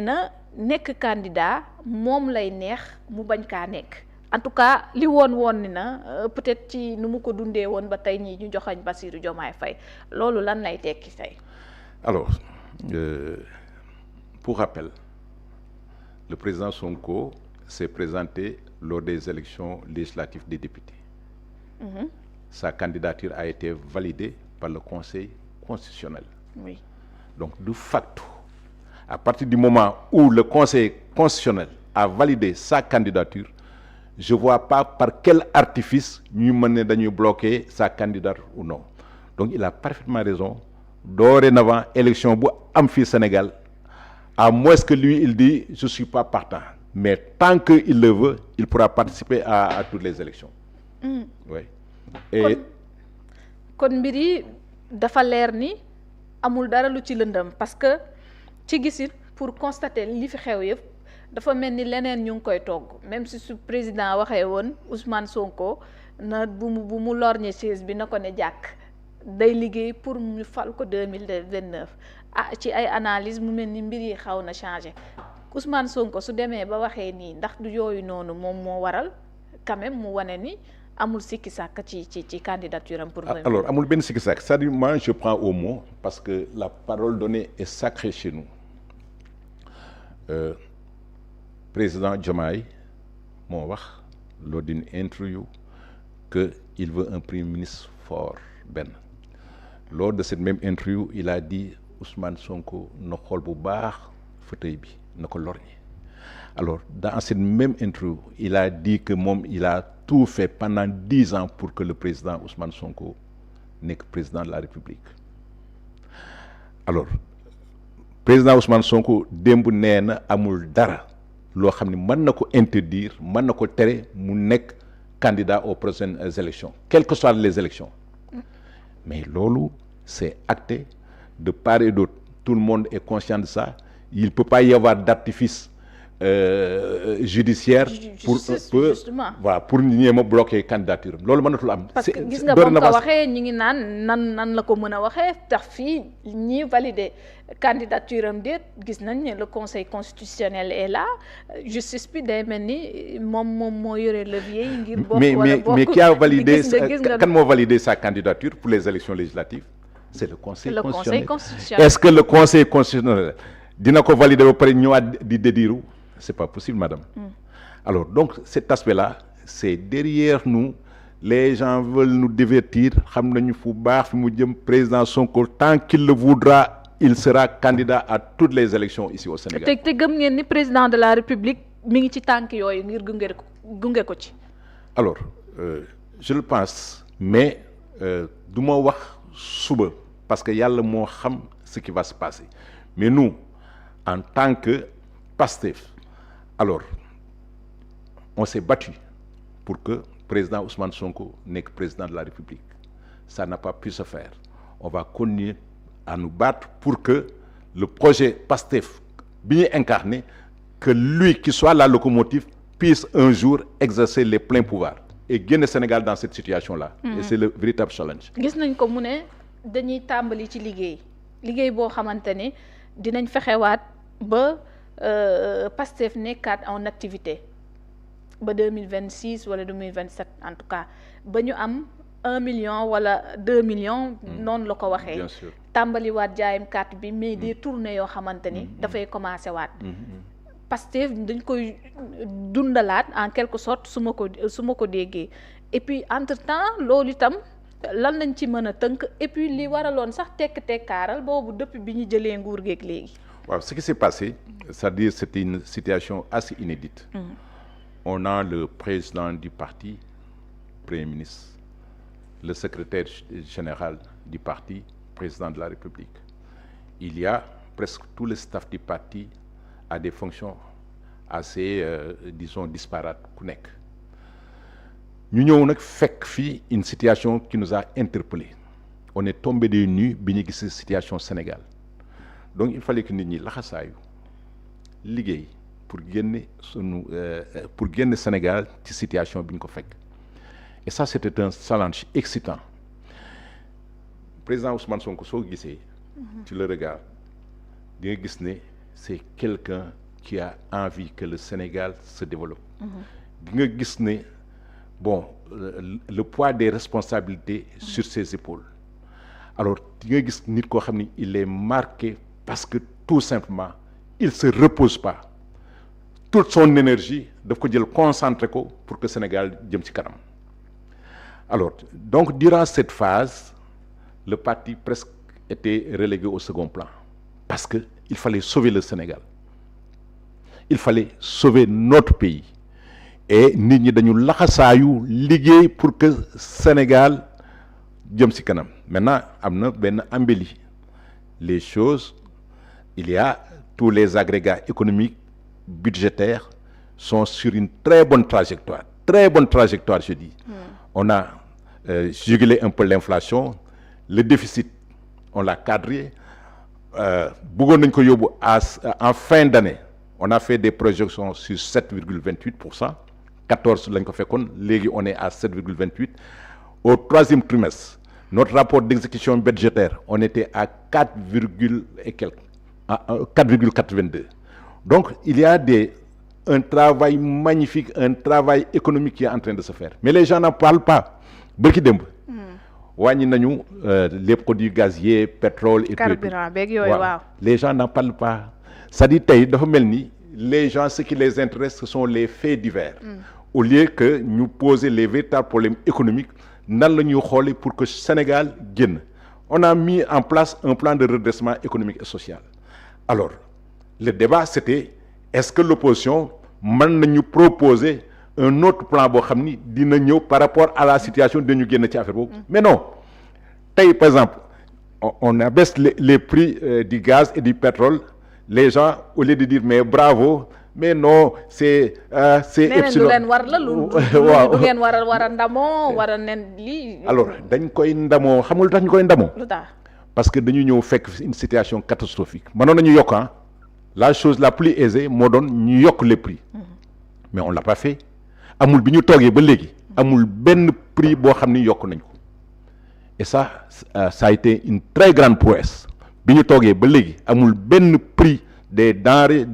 na nekk candidat moom lay neex mu bañ kaa nekk en tout cas li woon ni na peut-être ci nu mu ko dundee woon ba tey ñi ñu joxañ Bassirou Diomaye Faye loolu lan lay tekki tey. Alors pour rappel le président Sonko s'est présenté lors des élections législatives des députés. Sa candidature a été validée par le Conseil constitutionnel. Oui. Donc de facto, à partir du moment où le Conseil constitutionnel a validé sa candidature, je ne vois pas par quel artifice ñu mën ne dañuy bloquer sa candidature ou non. Donc il a parfaitement raison. Dorénavant, élection bu am fii Sénégal, à moins que lui il dit je suis pas partant. Mais tant qu'il le veut, il pourra participer à toutes les élections. Oui. Et kon mbir yi dafa leer ni amul dara lu ci lëndëm parce que ci gisit pour constater li fi xew yëpp dafa mel ni leneen ñu ngi koy togg même si su président waxee woon Ousmane Sonko na bu mu lorñe chaise bi na ko ne jàkk day liggéey pour ñu fal ko 2029 ci ay analyse mu mel ni mbir yi xaw na changé Ousmane Sonko su demee ba waxee nii ndax du yooyu noonu moom moo waral quand même mu wane ni amul sikki sàkk ci candidature am pour. Alors amul benn sikki sàkk c'est-à-dire moi je prends au mot parce que la parole donnée est sacrée chez nous. Président Diomaye moo wax lors d'une interview que il veut un premier ministre fort benn. Lors de cette même interview il a dit Ousmane Sonko na xool bu baax fauteuil bi na ko lorñi. Alors dans cette même interview il a dit que moom il a tout fait pendant 10 ans pour que le président Ousmane Sonko nekk président de la République. Alors président Ousmane Sonko démb nee na amul dara loo xam ne mën na ko interdire mën na ko tere mu nekk candidat aux prochaines élections quelles que soient les élections. Mais loolu c'est acté de part et d'autre, tout le monde est conscient de ça. Il ne peut pas y avoir d'artifice judiciaire pour ñeema bloquer candidature loolu mënatul am. parce que gis nga bam ko waxee ñi ngi naan nan la ko mën a waxee tax fii ñi valider candidature am déet gis nañ ne le conseil constitutionnel est là justice bi day mel ni moom moo yore levier yi ngir bokk wala bokk mais qui a validé kan moo validé sa candidature pour les élections législatives c'est le conseil constitutionnel. Est-ce que le conseil constitutionnel dina ko valider ba pare ñëwaat di dédiru c'est pas possible madame. Alors donc cet aspect-là c'est derrière nous les gens veulent nous divertir xam nañu fu baax fi mu jëm président Sonko tant qu'il le voudra il sera candidat à toutes les élections ici au Sénégal. te gëm ngeen ni président de la République mi ngi ci tànk yooyu ngir gunge ko ci. Alors je le pense mais du ma wax suba parce que yàlla moo xam ce qui va se passer mais nous en tant que Pastef alors on s'est battu pour que président Ousmane Sonko nekk président de la République ça n'a pas pu se faire on va continuer à nous battre pour que le projet Pastef bi ñu incarné que lui qui soit la locomotive puisse un jour exercer les pleins pouvoirs et génne Sénégal dans cette situation-là. Et c'est le véritable challenge. gis nañ ko mu ne dañuy tàmbali ci liggéey boo xamante ne dinañ fexewaat ba Pastef nekkaat en activité ba 2026 wala 2027 en tout cas ba ñu am 1 million wala 2 millions. noonu la ko waxee. Bien sûr tàmbaliwaat jaayam carte bi mais des tournées yoo xamante ni dafay commencé waat. Pastef dañ koy dundalaat en quelque sorte su ma ko déggee et puis entre temps loolu itam lan lañ ci mën a tënk et puis li waraloon sax tekkaaral boobu depuis bi ñu jëlee nguur geeg léegi. waaw ce qui s'est passé c'est-à-dire c'était une situation assez inédite. On a le président du parti premier ministre le secrétaire général du parti président de la République il y a presque tout le staff du parti à des fonctions assez disons disparates ku nekk ñu ñëw nag fekk fii une situation qui nous a interpellés on est tombé des nues bi ñu gis situation Sénégal donc il fallait que nit ñi laxasaayu liggéey pour génne Sénégal ci situation bi ñu ko fekk et ça c'était un challenge excitant président Ousmane Sonko soo gisee tu le regardes di nga gis ne c'est quelqu'un qui a envie que le Sénégal se développe. di nga gis ne bon le poids des responsabilités sur ses épaules. Alors di nga gis nit koo xam ni il est marqué parce que tout simplement il se repose pas. Toute son énergie daf ko jël concentré ko pour que Sénégal jëm ci kanam. Alors donc durant cette phase le parti presque était relégué au second plan parce que il fallait sauver le Sénégal, il fallait sauver notre pays et nit ñi dañu laxasaayu liggéey pour que Sénégal jëm ci kanam. Maintenant am na benn embellie les choses, il y a tous les agrégats économiques budgétaires sont sur une très bonne trajectoire je dis. On a jugulé un peu l'inflation, le déficit on l'a cadré, bëggoon nañ ko yóbbu en fin d'année on a fait des projections sur 7,28%, 14 lañ ko fekkoon, léegi on est à 7,28. Au troisième trimestre notre rapport d'exécution budgétaire on était à 4, et quelques, à 4,82. Donc il y a un travail magnifique, un travail économique qui est en train de se faire, mais les gens n'en parlent pas. Bërki démb wàññi nañu les produits gaziers, pétrole et carburant beeg yooyu waaw. Les gens n'en parlent pas. C'est-à-dire tey dafa mel ni les gens ce qui les intéresse ce sont les faits divers. Au lieu que ñu poser les véritables problèmes économiques nan la ñuy xoolee pour que Sénégal génn. On a mis en place un plan de redressement économique et social. Alors le débat c'était est-ce que l'opposition mën nañu proposer un autre plan boo xam ni dina ñëw par rapport à la situation dañu génn ci affaire boobu. Mais non tey par exemple on abaisse les prix du gaz et du pétrole, les gens au lieu de dire mais bravo mais non c'est epsilon. du leen war la lu du ngeen war a ndamoo war a nen lii. Alors dañ koy ndamoo xam nga lu tax ñu koy ndamoo. lu tax parce que dañu ñëw fekk une situation catastrophique. Mënoon nañu yokk la chose la plus aisée moo doon ñu yokk les prix. Mais on l'a pas fait. Amul bi ñu toogee ba léegi amul benn prix boo xam ni yokk nañ ko et ça a été une très grande prouesse. Bi ñu toogee ba léegi amul benn prix des denrées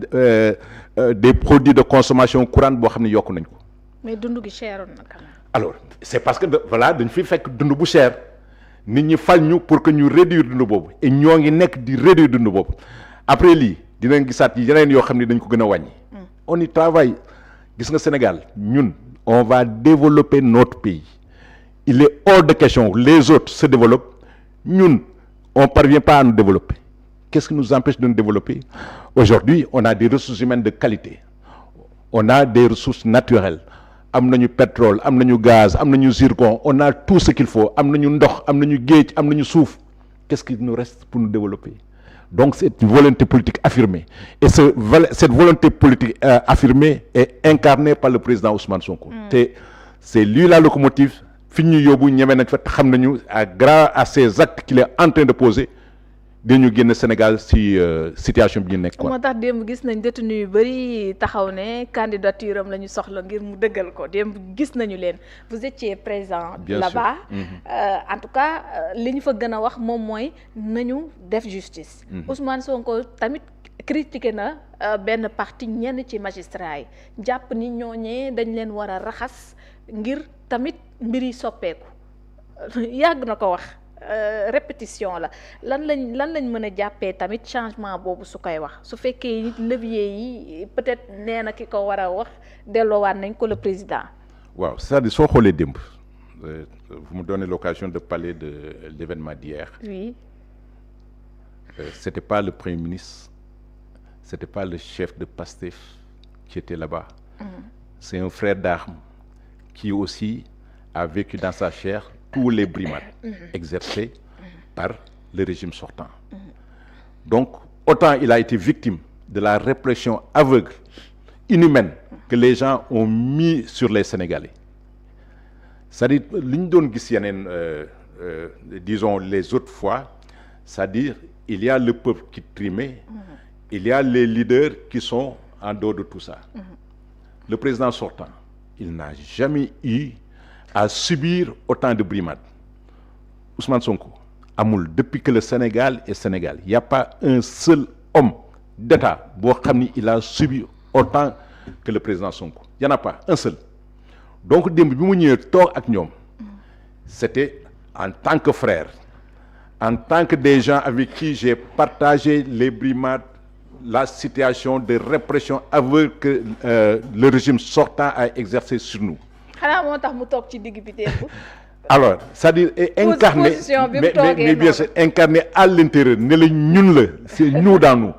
des produits de consommation courante boo xam ne yokk nañ ko. mais dund gi cheroon na quand même. Alors c'est parce que voilà dañ fi fekk dund bu cher nit ñi fal ñu pour que ñu réduire dund boobu et ñoo ngi nekk di réduire dund boobu après lii dinañ gisaat yi yeneen yoo xam ne dañ ko gën a wàññi. On y travaille. Gis nga Sénégal ñun on va développer notre pays. Il est hors de question les autres se développent, ñun on parvient pas à nous développer. Qu'est-ce qui nous empêche de nous développer? Aujourd'hui on a des ressources humaines de qualité, on a des ressources naturelles, am nañu pétrole, am nañu gaz, am nañu zircon, on a tout ce qu'il faut, am nañu ndox, am nañu géej, am nañu suuf. Qu'est-ce qui nous reste pour nous développer? Donc c'est une volonté politique affirmée et cette volonté politique affirmée est incarnée par le président Ousmane Sonko. C'est lui la locomotive. Fi ñu yóbbu ñeme nañ fa xam nañu grâce à ces actes qu'il est en train de poser dañu génn Sénégal ci situation bi ñu nekk quoi. moo tax démb gis nañ détenu yu bëri taxaw ne candidature am la ñu soxla ngir mu dëggal ko démb gis nañu leen vous étiez présent là-bas. En tout cas li ñu fa gën a wax moom mooy nañu def justice. Ousmane Sonko tamit critiqué na benn parti ñenn ci magistrat yi jàpp ni ñooñee dañ leen war a raxas ngir tamit mbir yi soppeeku yàgg na ko wax. Répétition la lan lañ mën a jàppee tamit changement boobu su koy wax su fekkee nit levier yi peut-être nee na ki ko war a wax delloowaat nañ ko le président. waaw c'est-à-dire soo xoolee démb vous me donnez l'occasion de parler de l'événement d'hier. Oui. C'était pas le Premier ministre, c'était pas le chef de PASTEF qui était là-bas. C'est un frère d'armes qui aussi a vécu dans sa chair tous les brimades exercées par le régime sortant. Donc, autant il a été victime de la répression aveugle, inhumaine, que les gens ont mis sur les Sénégalais. C'est-à-dire, li ñu doon gis yeneen, disons les autres fois, c'est-à-dire, il y a le peuple qui trimait, il y a les leaders qui sont en dehors de tout ça. Le président sortant, il n'a jamais eu à subir autant de brimades. Ousmane Sonko amul depuis que le Sénégal est Sénégal, il n'y a pas un seul homme d'État boo xam ni il a subi autant que le président Sonko y en a pas un seul donc démb bi mu ñëwee toog ak ñoom c'était en tant que frère en tant que des gens avec qui j'ai partagé les brimades la situation de répression aveugle que le régime sortant a exercé sur nous. xanaa moo tax mu toog ci digg bi démb. Alors c'est-à-dire incarné mais bien sûr incarné à l'intérieur ne la ñun la c'est nous dans nous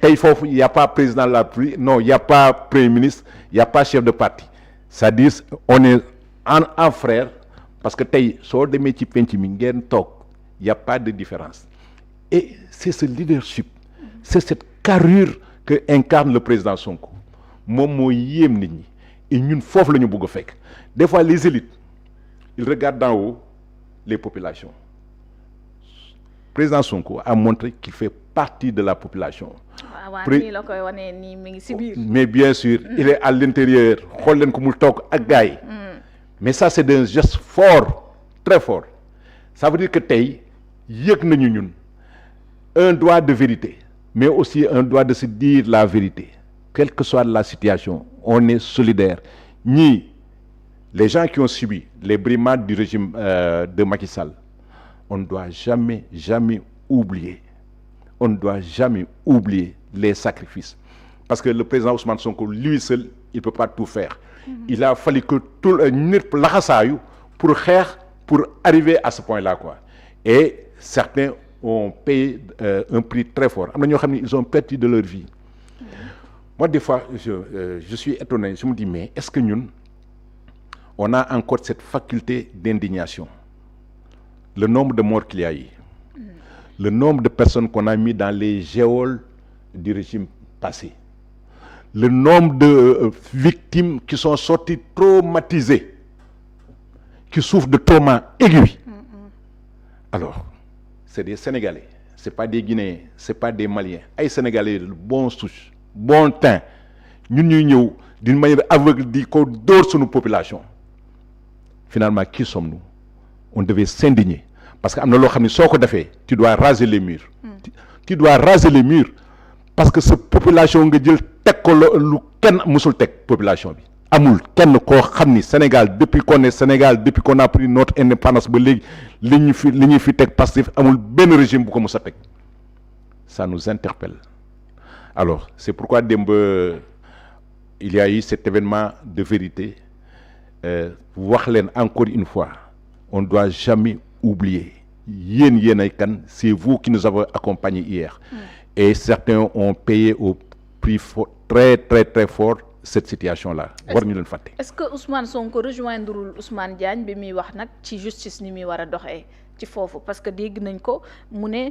tey foofu y a pas président de la République non y a pas premier ministre y a pas chef de parti c'est-à-dire on est en frère parce que tey soo demee ci penc mi ngeen toog y a pas de différence et c'est ce leadership c'est cette carrure que incarne le président Sonko moom moo yéem nit ñi et ñun foofu la ñu bëgg a fekk des fois les élites ils regardent d'en haut les populations. Président Sonko a montré qu'il fait partie de la population. Mais bien sûr, il est à l'intérieur. xool leen ko mu toog ak gars yi. Mais ça c'est un geste fort, très fort. Ça veut dire que tey yëg nañu ñun un droit de vérité, mais aussi un droit de se dire la vérité. Quelle que soit la situation, on est solidaire. Ñii les gens qui ont subi les brimades du régime de Macky Sall, on ne doit jamais oublier. On ne doit jamais oublier les sacrifices. Parce que le président Ousmane Sonko, lui seul, il ne peut pas tout faire. Il a fallu que tout ñëpp laxasaayu pour arriver à ce point-là, quoi. Et certains ont payé un prix très fort. Am na ñoo xam ne ils ont perdu de leur vie. Moi, des fois, je suis étonné. Je me dis, mais est-ce que ñun on a encore cette faculté d'indignation? Le nombre de morts qu'il y a eu, le nombre de personnes qu'on a mis dans les geôles du régime passé, le nombre de victimes qui sont sorties traumatisées, qui souffrent de traumas aigus. Alors, c'est des Sénégalais, c'est pas des Guinéens, c'est pas des Maliens, ay Sénégalais de bon souche, bon teint, ñun ñuy ñëw d'une manière aveugle di ko dóor suñu population. Finalement, qui sommes-nous? On devait s'indigner. Parce que am na loo xam ne soo ko defee tu dois raser les murs. Tu dois raser les murs parce que sa population nga jël teg ko lu kenn musul teg population bi. Amul kenn koo xam ni Sénégal depuis qu'on est Sénégal depuis qu'on a pris notre indépendance ba léegi li ñuy fi teg Pastef amul benn régime bu ko mus a teg. Ça nous interpelle. Alors c'est pourquoi démb il y a eu cet événement de vérité. Wax leen encore une fois on ne doit jamais oublier yéen ay kan c'est vous qui nous avez accompagnés hier et certains ont payé au prix très très très fort cette situation là war ñu leen fàtte. Est-ce que Ousmane Sonko rejoindrul Ousmane Diagne bi muy wax nag ci justice ni muy war a doxee ci foofu parce que dégg nañ ko mu ne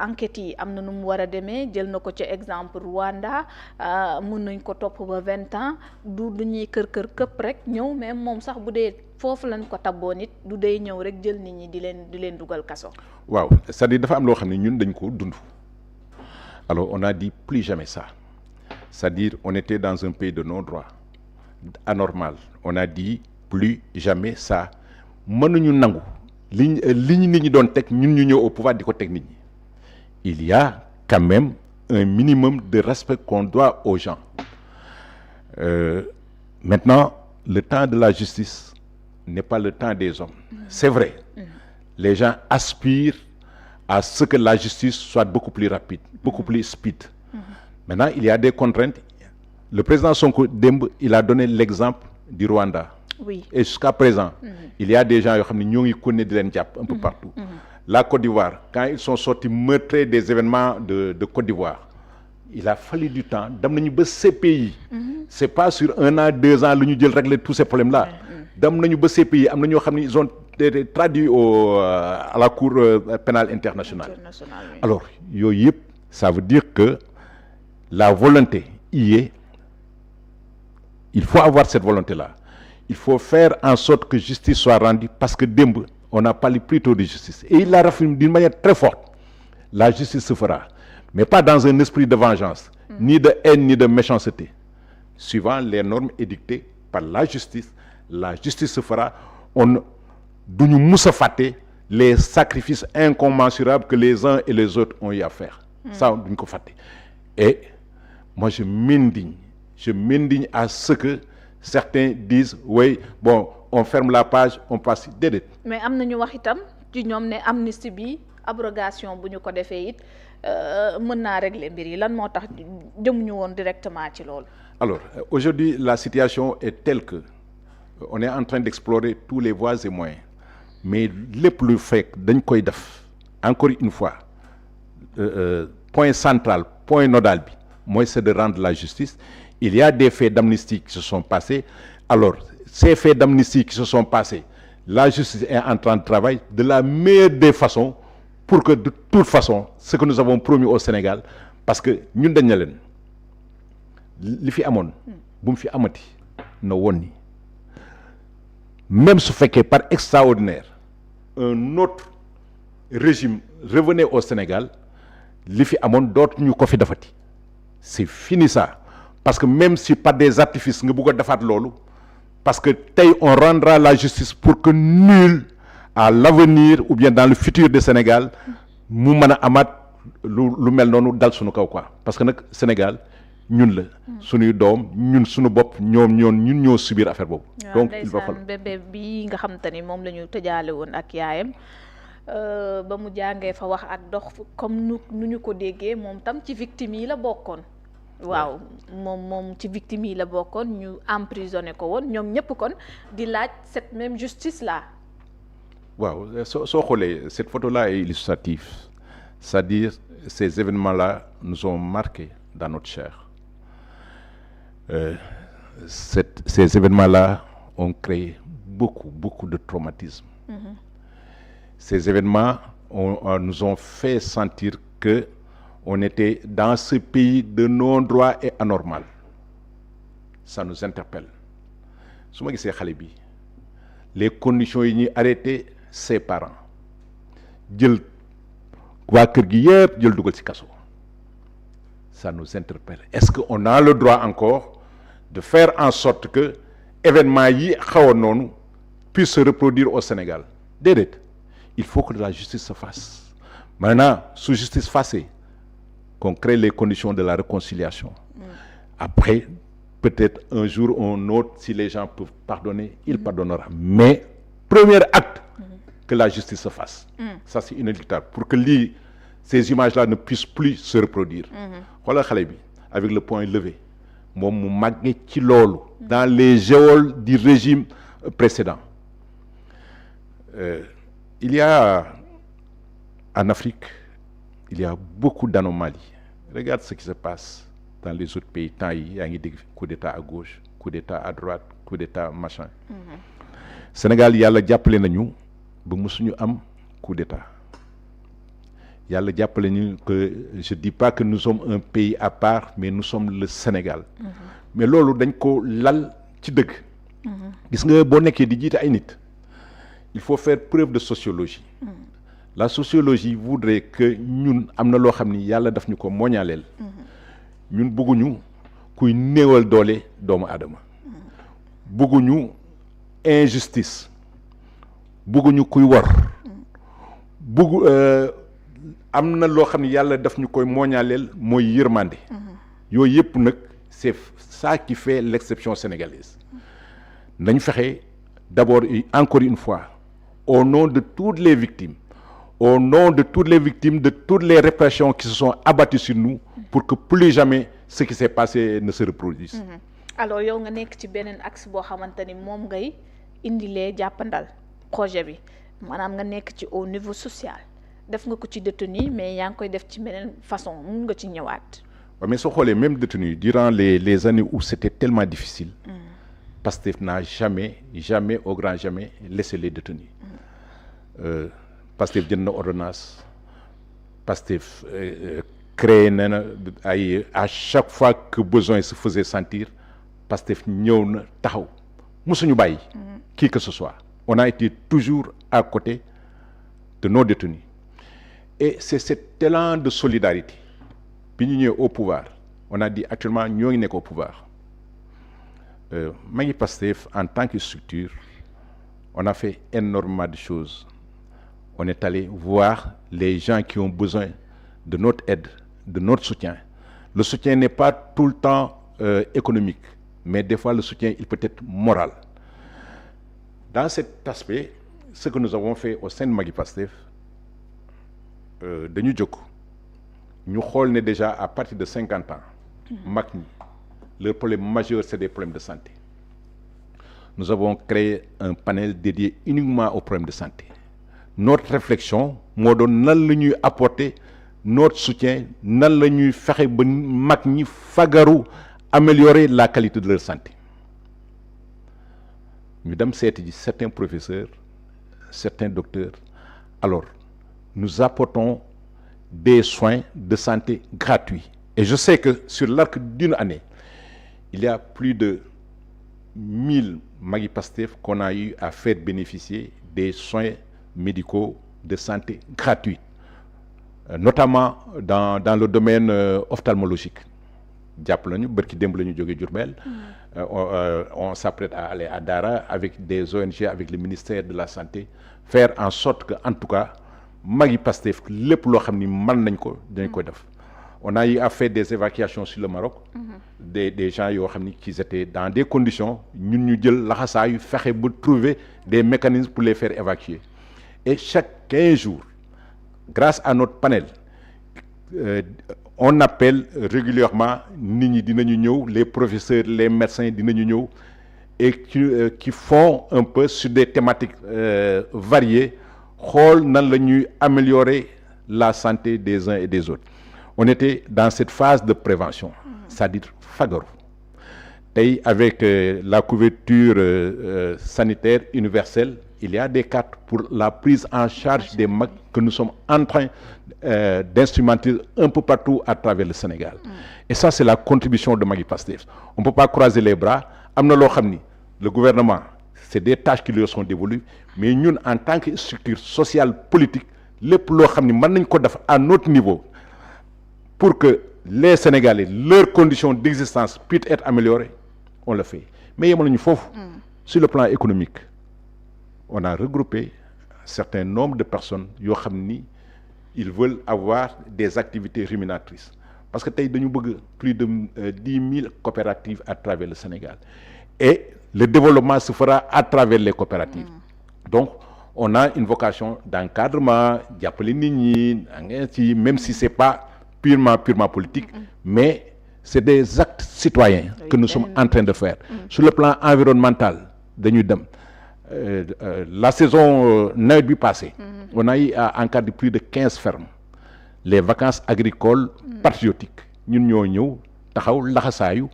enquêtes yi am na nu mu war a demee jël na ko ci exemple Rwanda mun nañ ko topp ba 20 ans du ñuy kër këpp rek ñëw mais moom sax bu dee foofu lañ ko tabboo nit du dee ñëw rek jël nit ñi di leen dugal kaso. waaw c'est-à-dire dafa am loo xam ne ñun dañ ko dund alors on a dit plus jamais ça c'est-à-dire on était dans un pays de non-droit anormal on a dit plus jamais ça mënuñu nangu. li ñu nit ñi doon teg ñun ñu ñëw au pouvoir di ko teg nit ñi il y a quand même un minimum de respect qu'on doit aux gens maintenant le temps de la justice n'est pas le temps des hommes c'est vrai les gens aspirent à ce que la justice soit beaucoup plus rapide beaucoup plus speed maintenant il y a des contraintes le président Sonko démb il a donné l'exemple du Rwanda. Oui. Et jusqu'à présent, il y a des gens qui connaissent des gens un peu partout. La Côte d'Ivoire, quand ils sont sortis meurtriers des événements de Côte d'Ivoire, il a fallu du temps. Dans ces pays, c'est pas sur 1 an, 2 ans que nous avons réglé tous ces problèmes-là. Dans ces pays, ils ont été traduits à la Cour pénale internationale. Alors, ça veut dire que la volonté y est. Il faut avoir cette volonté-là. Il faut faire en sorte que justice soit rendue parce que démb on n'a pas plus tôt de justice et il l'a raffermi d'une manière très forte. La justice se fera mais pas dans un esprit de vengeance ni de haine ni de méchanceté suivant les normes édictées par la justice se fera. On duñu mus a fàtte les sacrifices incommensurables que les uns et les autres ont eu à faire ça duñ ko fàtte Et moi, je m'indigne à ce que certains disent oui, bon, on ferme la page, on passe déedéet. mais am na ñu wax itam ci ñoom ne amnistie bi abrogation bu ñu ko defee it mën naa régler mbir yi lan moo tax jëmuñu woon directement ci loolu. Alors, aujourd'hui, la situation est telle que on est en train d'explorer tous les voies et moyens mais lépp lu fekk dañ koy def encore une fois point central point nodal bi mooy c'est de rendre la justice. Il y a des faits d'amnistie qui se sont passés. Alors, ces faits d'amnistie qui se sont passés, la justice est en train de travailler de la meilleure des façons pour que de toute façon, ce que nous avons promis au Sénégal, parce que ñun dañ ne leen li fi amoon bu mu fi amati na woon ni même su fekkee par extraordinaire un autre régime revenait au Sénégal li fi amoon dootuñu ko fi defati c'est fini ça. Parce que même si par des artifices nga bëgg a defaat loolu parce que tey on rendra la justice pour que nul à l'avenir ou bien dans le futur du Sénégal mu mën a amaat lu mel noonu dal suñu kaw quoi parce que nag Sénégal ñun la suñuy doom ñun suñu bopp ñun ñoo subir affaire boobu. Donc il va falloir bébé bi nga xam te ni moom la ñu tëjaale woon ak yaayam ba mu jàngee fa wax ak dox comme nu ñu ko déggee moom tam ci victime yi la bokkoon. waaw moom ci victime yi la bokkoon ñu emprisonné ko woon ñoom ñëpp kon di laaj cette même justice là. waaw soo xoolee cette photo là est illustrative c'est-à-dire ces événements là nous ont marqué dans notre chair ces événements là ont créé beaucoup de traumatisme. Ces événements nous ont fait sentir que on était dans ce pays de non-droit et anormal. Ça nous interpelle. su ma gisee xale bi les conditions yi ñuy arrêter ses parents jël waa kër gi yëpp jël dugal ci kaso ça nous interpelle. Est-ce que on a le droit encore de faire en sorte que événement yi xawoon noonu puisse se reproduire au Sénégal? Déedéet. Il faut que la justice se fasse. Maintenant su justice fasse qu'on crée les conditions de la réconciliation. Après, peut-être un jour ou un autre, si les gens peuvent pardonner, ils pardonneront. Mais, premier acte, que la justice se fasse. Ça, c'est inéluctable. Pour que ces images-là ne puissent plus se reproduire. Voilà, xale bi, avec le poing levé, moom mu màggee ci loolu dans les geôles du régime précédent. Il y a en Afrique, il y a beaucoup d'anomalies. Regarde ce qui se passe dans les autres pays. Tant il y a des coups d'État à gauche, coups d'État à droite, coups d'État machin. Sénégal, yàlla jàppale nañu ba musuñu am coup d'État. Yàlla jàppale ñu que je dis pas que nous sommes un pays à part, mais nous sommes le Sénégal. Mais loolu dañ ko lal ci dëgg. Gis nga boo nekkee di jiite ay nit. Il faut faire preuve de sociologie. La sociologie voudrait que ñun am na loo xam ni yàlla daf ñu ko moñaaleel. ñun bëgguñu kuy néewal doole doomu aadama. bëgguñu injustice. bëgguñu kuy wor. am na loo xam ni yàlla daf ñu koy moñaaleel mooy yërmande. yooyu yëpp nag c'est ça qui fait l'exception sénégalaise. nañ fexe d'abord encore une fois au nom de toutes les victimes. Au nom de toutes les victimes, de toutes les répressions qui se sont abattues sur nous, pour que plus jamais ce qui s'est passé ne se reproduise. Alors yow nga nekk ci beneen axe boo xamante ni moom ngay indilee jàppandal projet bi maanaam nga nekk ci au niveau social def nga ko ci détenu mais yaa ngi koy def ci beneen façon mun nga ci ñëwaat. waaw mais soo xoolee même détenu durant les années où c'était tellement difficile. Pastef n'a jamais au grand jamais laissé les détenus. Pastef jënd na ordonnance Pastef créé na ay à chaque fois que besoin se faisait sentir Pastef ñëw na taxaw musuñu bàyyi qui que ce soit. On a été toujours à côté de nos détenus et c'est cet élan de solidarité bi ñu ñëwee au pouvoir on a dit actuellement ñoo ngi nekk au pouvoir ma ngi Pastef en tant que structure on a fait énormément de choses. On est allé voir les gens qui ont besoin de notre aide, de notre soutien. le soutien n'est pas tout le temps économique, mais des fois le soutien il peut être moral. Dans cet aspect, ce que nous avons fait au sein de Magui Pastef, dañu jóg ñu xool ne déjà à partir de 50 ans mag ñi leur problème majeur c'est des problèmes de santé. Nous avons créé un panel dédié uniquement aux problèmes de santé. Notre réflexion moo doon nan la ñuy apporter notre soutien, nan la ñuy fexe ba mag ñi fagaru améliorer la qualité de leur santé. Ñu dem seeti ji certains professeurs, certains docteurs. Alors nous apportons des soins de santé gratuits. Et je sais que sur l'arc d'une année, il y a plus de 1000 Magui Pastef qu'on a eu à faire bénéficier des soins médicaux de santé gratuits, notamment dans le domaine ophtalmologique. jàpp nañu bërki démb la ñu jógee Diourbel. On s'apprête à aller à Dara avec des ONG, avec le ministère de la santé, faire en sorte que en tout cas Magui Pastef lépp loo xam ni mën nañ ko dañ ko def. On a eu à faire des évacuations sur le Maroc. Des gens yoo xam ni qui étaient dans des conditions ñun ñu jël laxasaayu fexe ba trouver des mécanismes pour les faire évacuer. Et chaque 15 jours, grâce à notre panel, on appelle régulièrement nit ñi dinañu ñëw, les professeurs, les médecins dinañu ñëw, et qui font un peu sur des thématiques variées, xool nan la ñuy améliorer la santé des uns et des autres. On était dans cette phase de prévention, c'est-à-dire fagaru. Tey avec la couverture sanitaire universelle, il y a des cartes pour la prise en charge des mag que nous sommes en train d'instrumenter un peu partout à travers le Sénégal. Et ça, c'est la contribution de Magui Pastef. On ne peut pas croiser les bras. Am na loo xam ni le gouvernement, c'est des tâches qui leur sont dévolues, mais ñun en tant que structure sociale politique lépp loo xam ni mën nañ ko def à notre niveau pour que les Sénégalais, leurs conditions d'existence puissent être améliorées, on le fait. Mais yemul ñu foofu. Sur le plan économique, on a regroupé un certain nombre de personnes yoo xam ni ils veulent avoir des activités rémunératrices. Parce que tey dañu bëgg plus de 10 000 coopératives à travers le Sénégal. Et le développement se fera à travers les coopératives. Donc, on a une vocation d'encadrement, jàppale nit ñi, même si c'est pas purement politique, mais c'est des actes citoyens que nous sommes en train de faire. Sur le plan environnemental, dañuy dem. La saison nawet bi passée, on a eu à encadrer plus de 15 fermes. Les vacances agricoles patriotiques, ñun ñoo ñëw taxaw laxasaayu